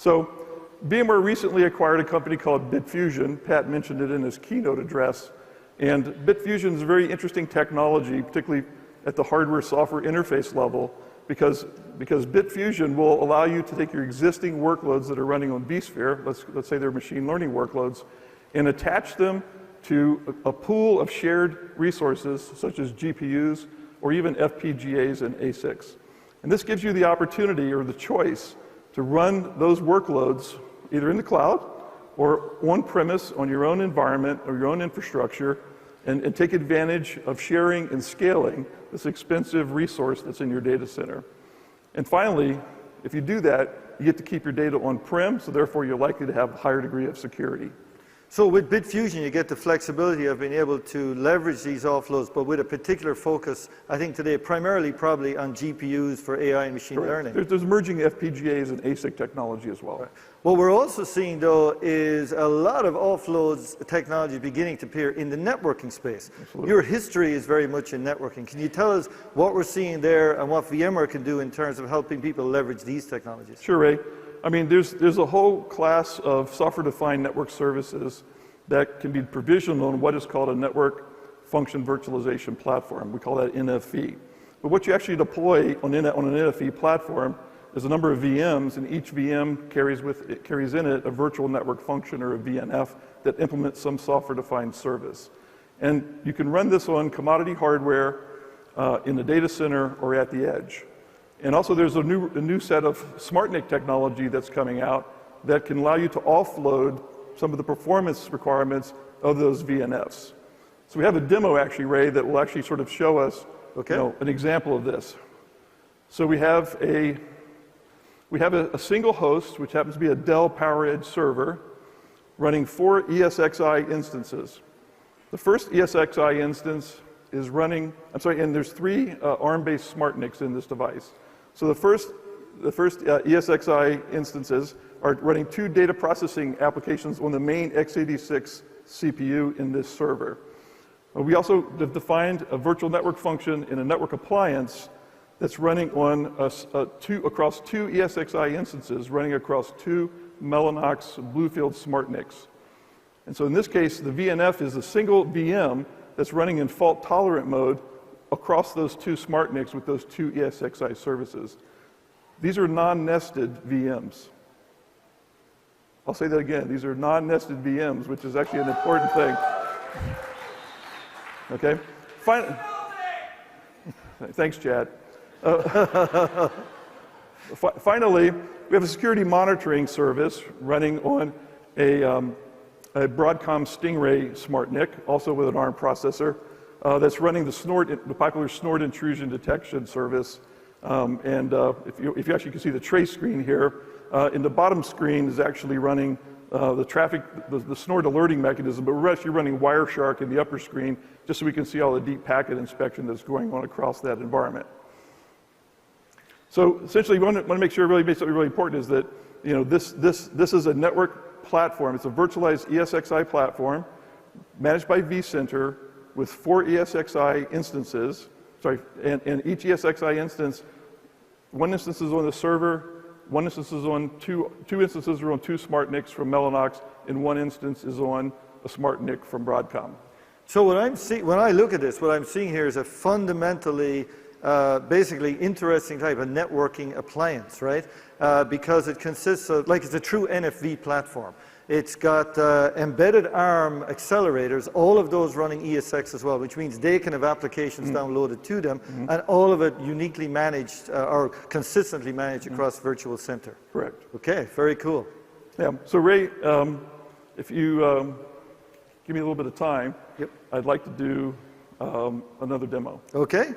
So VMware recently acquired a company called Bitfusion. Pat mentioned it in his keynote address. And Bitfusion is a very interesting technology, particularly at the hardware-software interface level, because Bitfusion will allow you to take your existing workloads that are running on vSphere, let's say they're machine learning workloads, and attach them to a pool of shared resources, such as GPUs, or even FPGAs and ASICs. And this gives you the opportunity or the choice to run those workloads either in the cloud or on-premise on your own environment or your own infrastructure, and take advantage of sharing and scaling this expensive resource that's in your data center. And finally, if you do that, you get to keep your data on-prem, so therefore you're likely to have a higher degree of security. So with Bitfusion, you get the flexibility of being able to leverage these offloads, but with a particular focus, I think today, primarily probably on GPUs for AI and machine learning. There's emerging FPGAs and ASIC technology as well. Right. What we're also seeing, though, is a lot of offloads technology beginning to appear in the networking space. Absolutely. Your history is very much in networking. Can you tell us what we're seeing there and what VMware can do in terms of helping people leverage these technologies? Sure, Ray. I mean, there's a whole class of software-defined network services that can be provisioned on what is called a network function virtualization platform. We call that NFV. But what you actually deploy on an NFV platform is a number of VMs, and each VM carries in it a virtual network function, or a VNF, that implements some software-defined service. And you can run this on commodity hardware in the data center or at the edge. And also there's a new set of SmartNIC technology that's coming out that can allow you to offload some of the performance requirements of those VNFs. So we have a demo actually, Ray, that will actually sort of show us an example of this. So we have a single host, which happens to be a Dell PowerEdge server, running 4 ESXi instances. The first ESXi instance is running, and there's 3 ARM-based SmartNICs in this device. So the first ESXi instances are running 2 data processing applications on the main x86 CPU in this server. We also have defined a virtual network function in a network appliance that's running on across 2 ESXi instances, running across 2 Mellanox Bluefield SmartNICs. And so in this case, the VNF is a single VM that's running in fault-tolerant mode across those 2 SmartNICs with those 2 ESXi services. These are non-nested VMs. I'll say that again. These are non-nested VMs, which is actually an important thing. Okay? Thanks, Chad. Finally, we have a security monitoring service running on a Broadcom Stingray SmartNIC, also with an ARM processor, that's running the popular snort intrusion detection service. If you actually can see the trace screen here, in the bottom screen is actually running the snort alerting mechanism, but we're actually running Wireshark in the upper screen just so we can see all the deep packet inspection that's going on across that environment. So essentially, we want to make sure something really important is that this is a network platform. It's a virtualized ESXi platform managed by vCenter with 4 ESXi instances. And each ESXi instance, one instance is on the server, one instance is on two instances are on 2 SmartNICs from Mellanox, and one instance is on a SmartNIC from Broadcom. So when I look at this, what I'm seeing here is a fundamentally, basically interesting type of networking appliance, right? Because it consists of, it's a true NFV platform. It's got embedded ARM accelerators, all of those running ESX as well, which means they can have applications downloaded to them, and all of it uniquely managed or consistently managed across Virtual Center. Correct. Okay, very cool. Yeah, so Ray, if you give me a little bit of time, I'd like to do another demo. Okay.